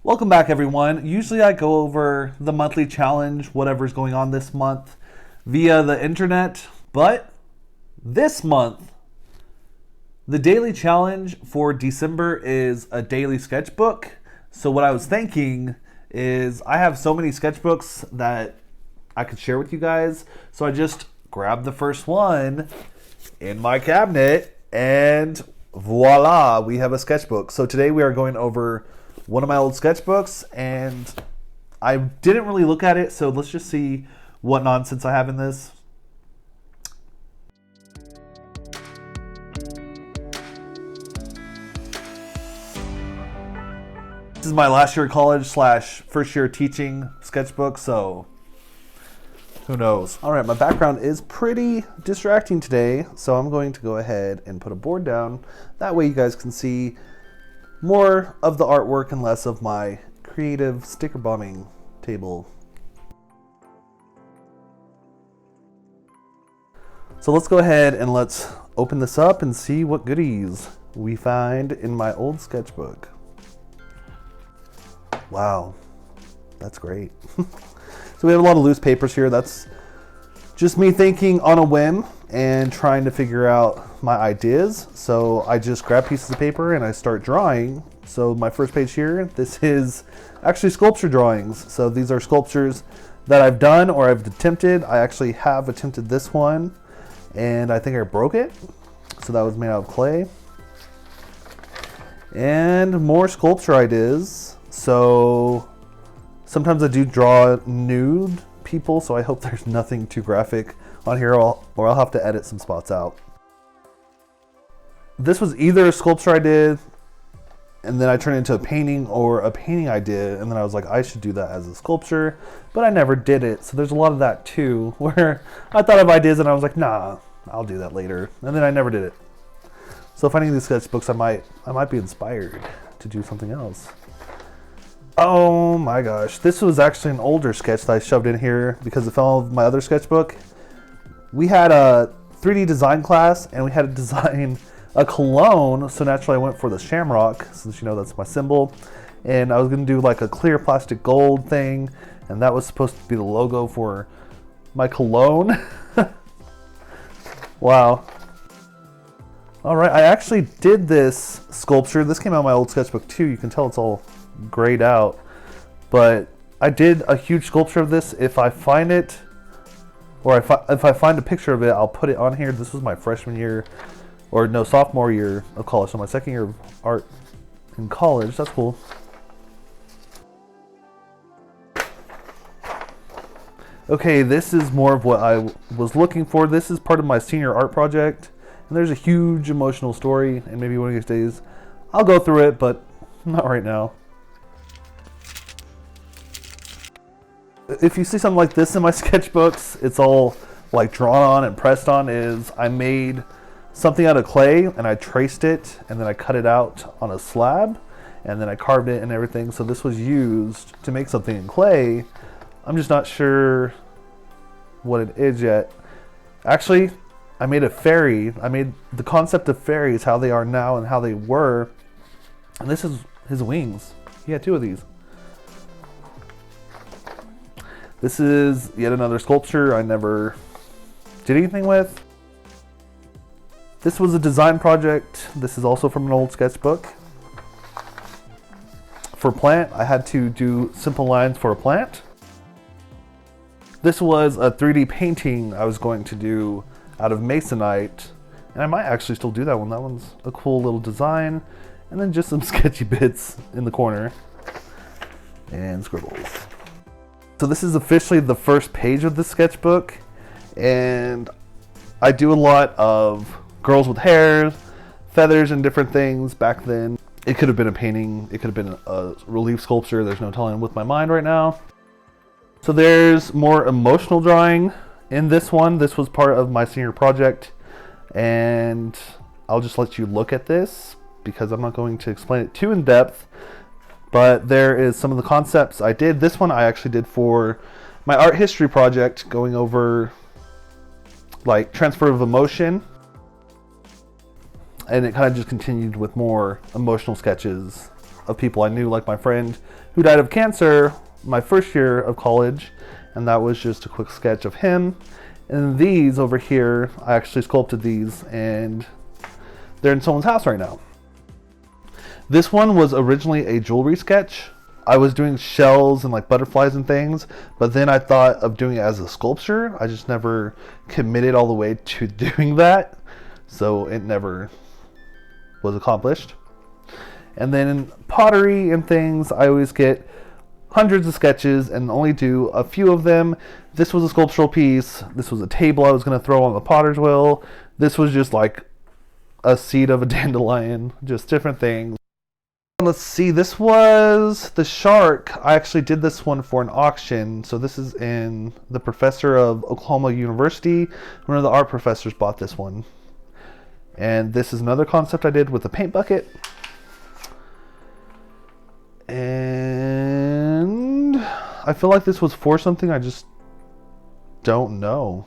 Welcome back, everyone. Usually I go over the monthly challenge, whatever's going on this month, via the internet, but this month, the daily challenge for December is a daily sketchbook. So what I was thinking is I have so many sketchbooks that I could share with you guys. So I just grabbed the first one in my cabinet and voila, we have a sketchbook. So today we are going over one of my old sketchbooks, and I didn't really look at it, so let's just see what nonsense I have in this. This is my last year of college / first year teaching sketchbook, so who knows. All right, my background is pretty distracting today, so I'm going to go ahead and put a board down. That way you guys can see more of the artwork and less of my creative sticker bombing table. So let's go ahead and let's open this up and see what goodies we find in my old sketchbook. Wow, that's great. So we have a lot of loose papers here. That's just me thinking on a whim and trying to figure out my ideas. So I just grab pieces of paper and I start drawing. So my first page here, this is actually sculpture drawings. So these are sculptures that I've done or I've attempted. I actually have attempted this one and I think I broke it. So that was made out of clay. And more sculpture ideas. So sometimes I do draw nude people, so I hope there's nothing too graphic on here, or I'll have to edit some spots out. This was either a sculpture I did and then I turned it into a painting, or a painting I did and then I was like, I should do that as a sculpture, but I never did it. So there's a lot of that too, where I thought of ideas and I was like, nah, I'll do that later, and then I never did it. So finding these sketchbooks, I might be inspired to do something else. Oh my gosh, this was actually an older sketch that I shoved in here because it fell out of my other sketchbook. We had a 3D design class and we had to design a cologne, so naturally I went for the shamrock, since you know that's my symbol. And I was gonna do like a clear plastic gold thing, and that was supposed to be the logo for my cologne. Wow. All right, I actually did this sculpture. This came out of my old sketchbook too. You can tell it's all grayed out, but I did a huge sculpture of this. If I find it, or if I find a picture of it, I'll put it on here. This was my freshman year, or no, sophomore year of college, so my second year of art in college. That's cool. Okay, this is more of what I was looking for. This is part of my senior art project, and there's a huge emotional story, and maybe one of these days I'll go through it, but not right now. If you see something like this in my sketchbooks, it's all like drawn on and pressed on. Is I made something out of clay and I traced it and then I cut it out on a slab and then I carved it and everything. So this was used to make something in clay. I'm just not sure what it is yet. Actually, I made a fairy. I made the concept of fairies, how they are now and how they were. And this is his wings. He had two of these. This is yet another sculpture I never did anything with. This was a design project. This is also from an old sketchbook. For plant, I had to do simple lines for a plant. This was a 3D painting I was going to do out of masonite, and I might actually still do that one. That one's a cool little design. And then just some sketchy bits in the corner and scribbles. So this is officially the first page of the sketchbook, and I do a lot of girls with hair, feathers, and different things. Back then, it could have been a painting, it could have been a relief sculpture. There's no telling with my mind right now. So there's more emotional drawing in this one. This was part of my senior project, and I'll just let you look at this because I'm not going to explain it too in depth. But there is some of the concepts I did. This one I actually did for my art history project, going over like transfer of emotion. And it kind of just continued with more emotional sketches of people I knew, like my friend who died of cancer my first year of college, and that was just a quick sketch of him. And these over here, I actually sculpted these, and they're in someone's house right now. This one was originally a jewelry sketch. I was doing shells and like butterflies and things, but then I thought of doing it as a sculpture. I just never committed all the way to doing that, so it never was accomplished. And then in pottery and things, I always get hundreds of sketches and only do a few of them. This was a sculptural piece. This was a table I was going to throw on the potter's wheel. This was just like a seed of a dandelion, just different things. Let's see, this was the shark. I actually did this one for an auction. So this is in the professor of Oklahoma University. One of the art professors bought this one. And this is another concept I did with a paint bucket. And I feel like this was for something, I just don't know.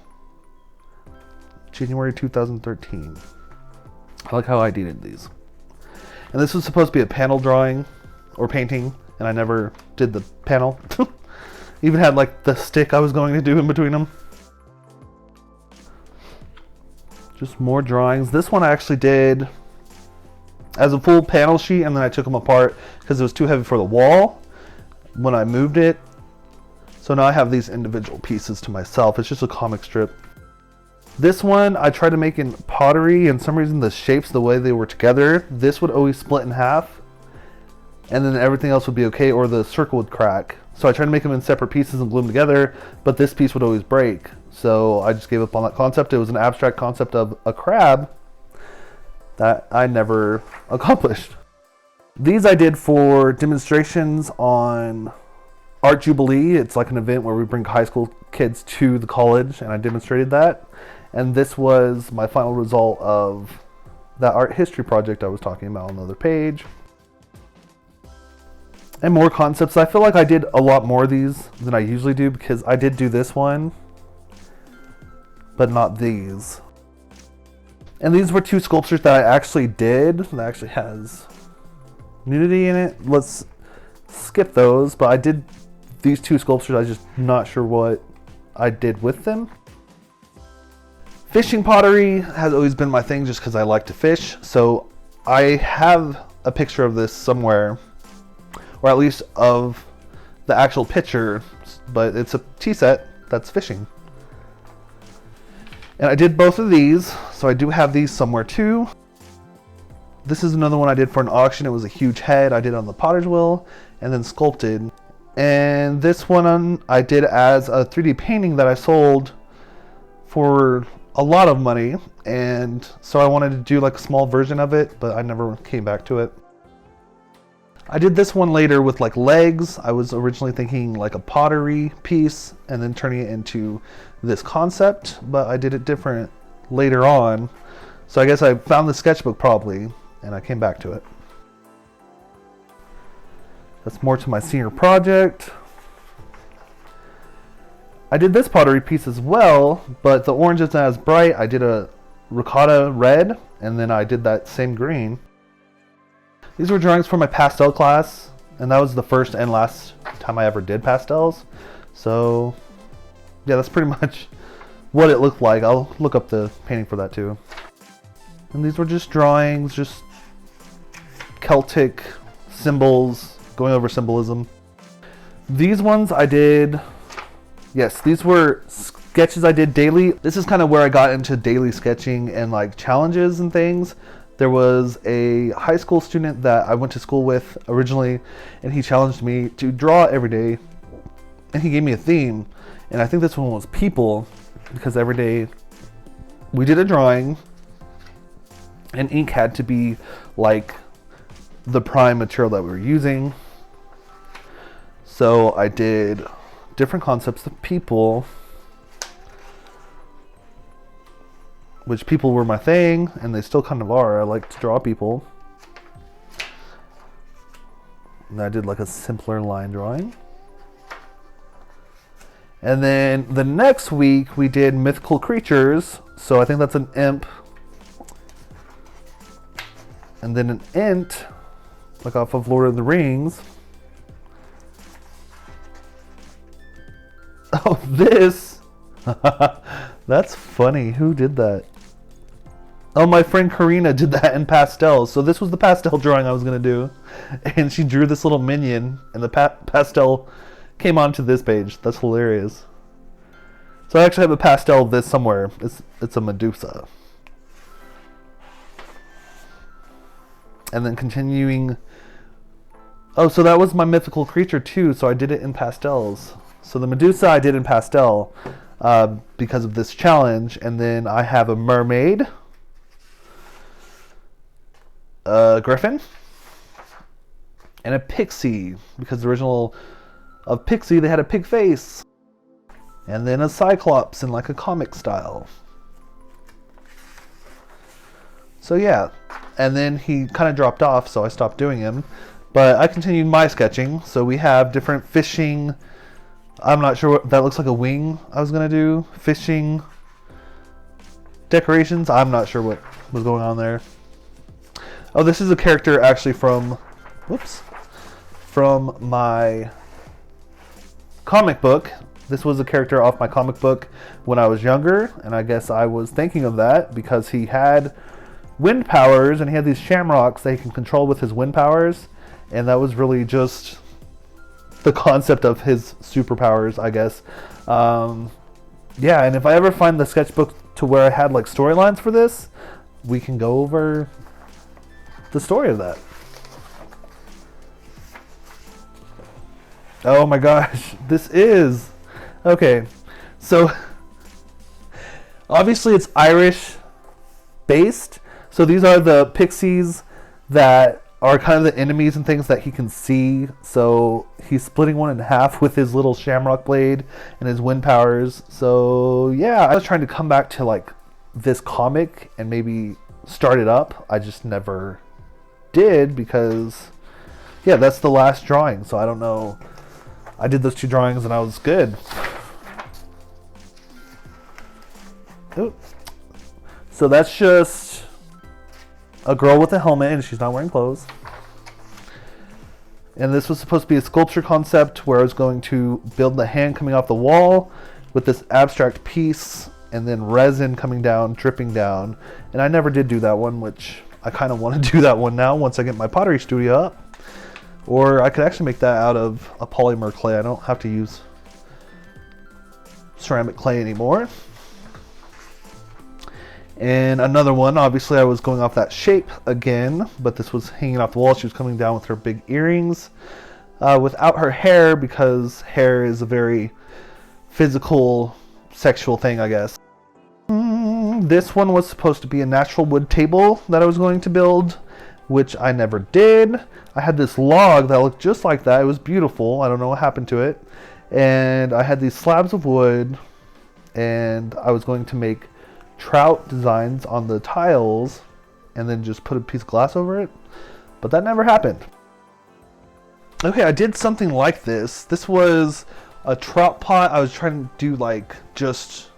January 2013. I like how I did these. And this was supposed to be a panel drawing or painting, and I never did the panel. Even had like the stick I was going to do in between them. Just more drawings. This one I actually did as a full panel sheet, and then I took them apart because it was too heavy for the wall when I moved it. So now I have these individual pieces to myself. It's just a comic strip. This one I tried to make in pottery, and some reason the shapes, the way they were together, this would always split in half, and then everything else would be okay, or the circle would crack. So I tried to make them in separate pieces and glue them together, but this piece would always break. So I just gave up on that concept. It was an abstract concept of a crab that I never accomplished. These I did for demonstrations on Art Jubilee. It's like an event where we bring high school kids to the college, and I demonstrated that. And this was my final result of that art history project I was talking about on the other page. And more concepts. I feel like I did a lot more of these than I usually do, because I did do this one, but not these. And these were two sculptures that I actually did. That actually has nudity in it. Let's skip those. But I did these two sculptures. I'm just not sure what I did with them. Fishing pottery has always been my thing just because I like to fish. So I have a picture of this somewhere, or at least of the actual picture, but it's a tea set that's fishing. And I did both of these, so I do have these somewhere too. This is another one I did for an auction. It was a huge head I did on the potter's wheel and then sculpted. And this one I did as a 3D painting that I sold for a lot of money, and so I wanted to do like a small version of it, but I never came back to it. I did this one later with like legs. I was originally thinking like a pottery piece and then turning it into this concept, but I did it different later on. So I guess I found the sketchbook probably, and I came back to it. That's more to my senior project. I did this pottery piece as well, but the orange isn't as bright. I did a ricotta red, and then I did that same green. These were drawings for my pastel class, and that was the first and last time I ever did pastels. So yeah, that's pretty much what it looked like. I'll look up the painting for that too. And these were just drawings, just Celtic symbols, going over symbolism. These ones I did, yes, these were sketches I did daily. This is kind of where I got into daily sketching and like challenges and things. There was a high school student that I went to school with originally, and he challenged me to draw every day, and he gave me a theme. And I think this one was people, because every day we did a drawing, and ink had to be like the prime material that we were using. So I did different concepts of people, which people were my thing, and they still kind of are. I like to draw people. And I did like a simpler line drawing. And then the next week we did mythical creatures. So I think that's an imp. And then an int. like off of Lord of the Rings. Oh, this! That's funny. Who did that? Oh, my friend Karina did that in pastels. So this was the pastel drawing I was going to do. And she drew this little minion, and the pastel came onto this page. That's hilarious. So I actually have a pastel of this somewhere. It's a Medusa. And then continuing... Oh, so that was my mythical creature too, so I did it in pastels. So the Medusa I did in pastel because of this challenge. And then I have a mermaid, a griffin, and a pixie, because the original of Pixie, they had a pig face. And then a cyclops in like a comic style. So yeah, and then he kind of dropped off, so I stopped doing him. But I continued my sketching. So we have different fishing, I'm not sure what that looks like, a wing I was gonna do. Fishing decorations, I'm not sure what was going on there. Oh, this is a character actually from, whoops, from my comic book. This was a character off my comic book when I was younger, and I guess I was thinking of that because he had wind powers and he had these shamrocks that he can control with his wind powers, and that was really just the concept of his superpowers, I guess. Yeah, and if I ever find the sketchbook to where I had like storylines for this, we can go over the story of that. Oh my gosh, this is... Okay, so obviously it's Irish based. So these are the pixies that are kind of the enemies and things that he can see. So he's splitting one in half with his little shamrock blade and his wind powers. So yeah, I was trying to come back to like this comic and maybe start it up. I just never did because, yeah, that's the last drawing. So I don't know. I did those two drawings and I was good. Oops. So that's just a girl with a helmet and she's not wearing clothes. And this was supposed to be a sculpture concept where I was going to build the hand coming off the wall with this abstract piece and then resin coming down, dripping down. And I never did do that one, which I kind of want to do that one now once I get my pottery studio up. Or I could actually make that out of a polymer clay. I don't have to use ceramic clay anymore. And another one, obviously I was going off that shape again, but this was hanging off the wall. She was coming down with her big earrings without her hair, because hair is a very physical, sexual thing, I guess. This one was supposed to be a natural wood table that I was going to build, which I never did. I had this log that looked just like that. It was beautiful. I don't know what happened to it. And I had these slabs of wood, and I was going to make trout designs on the tiles and then just put a piece of glass over it. But that never happened. Okay, I did something like this. This was a trout pot. I was trying to do like just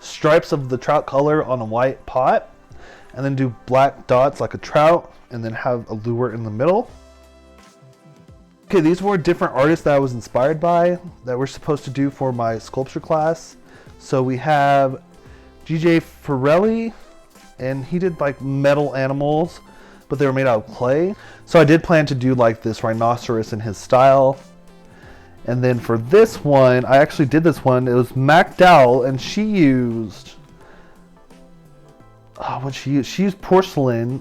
stripes of the trout color on a white pot, and then do black dots like a trout, and then have a lure in the middle. Okay, these were different artists that I was inspired by that we're supposed to do for my sculpture class. So we have GJ Ferrelli, and he did like metal animals, but they were made out of clay. So I did plan to do like this rhinoceros in his style. And then for this one, I actually did this one. It was MacDowell, and she used, what'd she use? She used porcelain.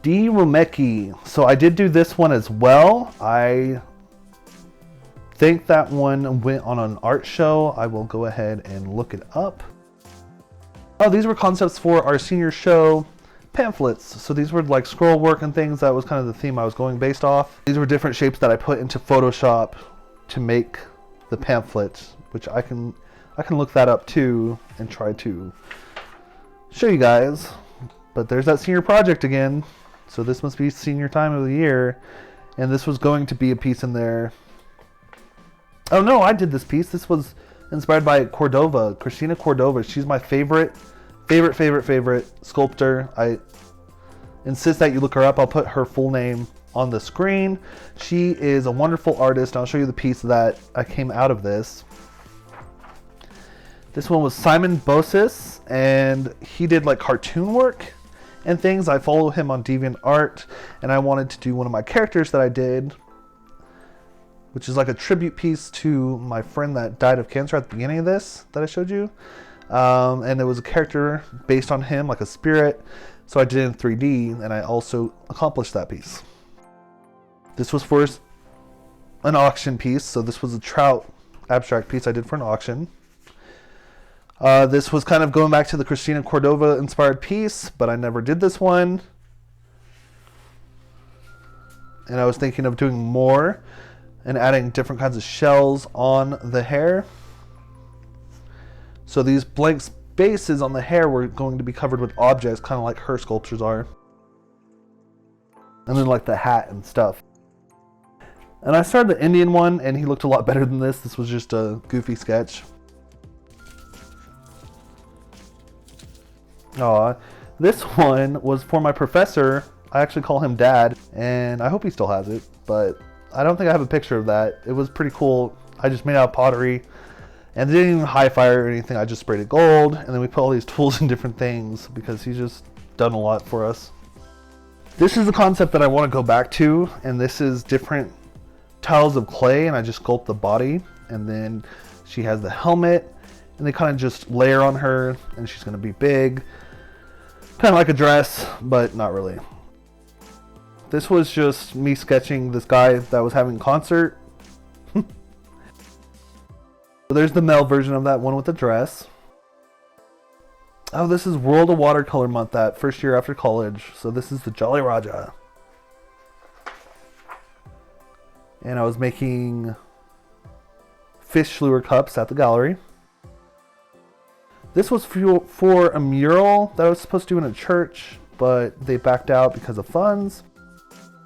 D. Romecki. So I did do this one as well. I think that one went on an art show. I will go ahead and look it up. Oh, these were concepts for our senior show pamphlets. So these were like scroll work and things. That was kind of the theme I was going based off. These were different shapes that I put into Photoshop to make the pamphlets, which I can look that up too and try to show you guys. But there's that senior project again. So this must be senior time of the year. And this was going to be a piece in there. Oh no, I did this piece. This was inspired by Cordova, Christina Cordova. She's my favorite sculptor. insists that you look her up. I'll put her full name on the screen. She is a wonderful artist. I'll show you the piece that I came out of this. This one was Simon Bosis, and he did like cartoon work and things. I follow him on DeviantArt, and I wanted to do one of my characters that I did, which is like a tribute piece to my friend that died of cancer at the beginning of this that I showed you. And it was a character based on him, like a spirit. So I did it in 3D, and I also accomplished that piece. This was for an auction piece. So this was a trout abstract piece I did for an auction. This was kind of going back to the Christina Cordova inspired piece, but I never did this one. And I was thinking of doing more and adding different kinds of shells on the hair. So these blank spaces on the hair were going to be covered with objects, kind of like her sculptures are. And then like the hat and stuff. And I started the Indian one, and he looked a lot better than this. This was just a goofy sketch. This one was for my professor. I actually call him Dad, and I hope he still has it, but I don't think I have a picture of that. It was pretty cool. I just made out of pottery, and didn't even high fire or anything. I just sprayed it gold, and then we put all these tools in different things because he's just done a lot for us. This is the concept that I want to go back to, and this is different tiles of clay, and I just sculpt the body, and then she has the helmet, and they kind of just layer on her, and she's going to be big. Kind of like a dress, but not really. This was just me sketching this guy that was having a concert. So there's the male version of that one with the dress. Oh, this is World of Watercolor Month, that first year after college. So this is the Jolly Raja. And I was making fish lure cups at the gallery. This was for a mural that I was supposed to do in a church, but they backed out because of funds.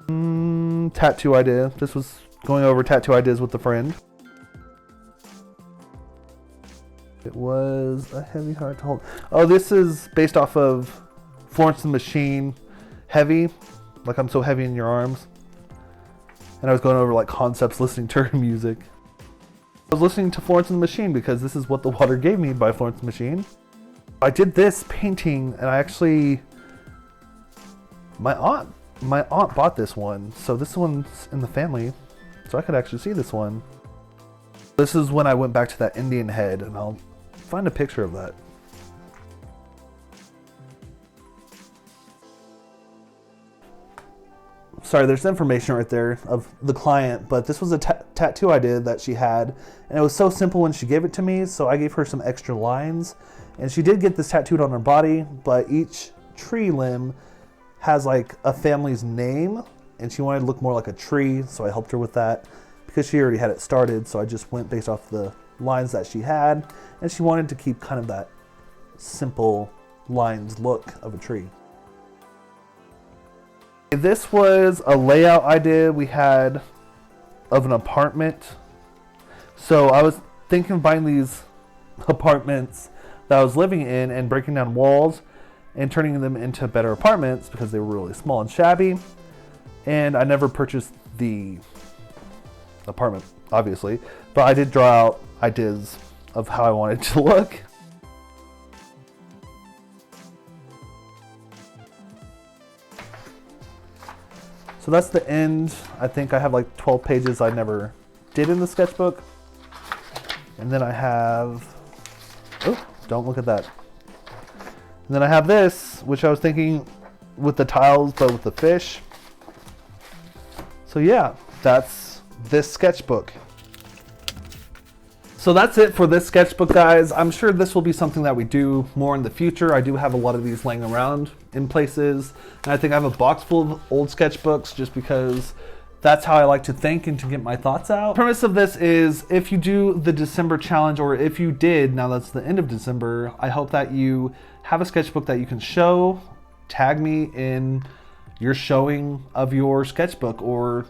Tattoo idea. This was going over tattoo ideas with a friend. It was a heavy heart to hold. Oh, this is based off of Florence and the Machine. Heavy, like I'm so heavy in your arms. And I was going over like concepts, listening to her music. I was listening to Florence and the Machine because this is what the water gave me by Florence and the Machine. I did this painting, and I actually, my aunt bought this one, so this one's in the family, so I could actually see this one. This is when I went back to that Indian head, and I'll find a picture of that. Sorry, there's information right there of the client, but this was a tattoo I did that she had, and it was so simple when she gave it to me, so I gave her some extra lines, and she did get this tattooed on her body, but each tree limb has like a family's name, and she wanted to look more like a tree, so I helped her with that because she already had it started, so I just went based off the lines that she had, and she wanted to keep kind of that simple lines look of a tree. This was a layout I did. We had of an apartment. So I was thinking of buying these apartments that I was living in and breaking down walls and turning them into better apartments because they were really small and shabby. And I never purchased the apartment, obviously, but I did draw out ideas of how I wanted it to look. So that's the end. I think I have like 12 pages I never did in the sketchbook. And then I have, oh, don't look at that. And then I have this, which I was thinking with the tiles, but with the fish. So yeah, that's this sketchbook. So that's it for this sketchbook, guys. I'm sure this will be something that we do more in the future. I do have a lot of these laying around in places. And I think I have a box full of old sketchbooks just because that's how I like to think and to get my thoughts out. The premise of this is if you do the December challenge, or if you did, now that's the end of December, I hope that you have a sketchbook that you can show, tag me in your showing of your sketchbook, or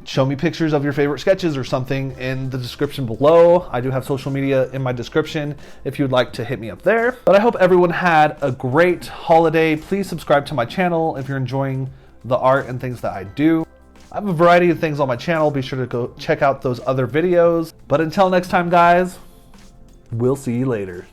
show me pictures of your favorite sketches or something in the description below. I do have social media in my description if you'd like to hit me up there. But I hope everyone had a great holiday. Please subscribe to my channel if you're enjoying the art and things that I do. I have a variety of things on my channel. Be sure to go check out those other videos. But until next time, guys, we'll see you later.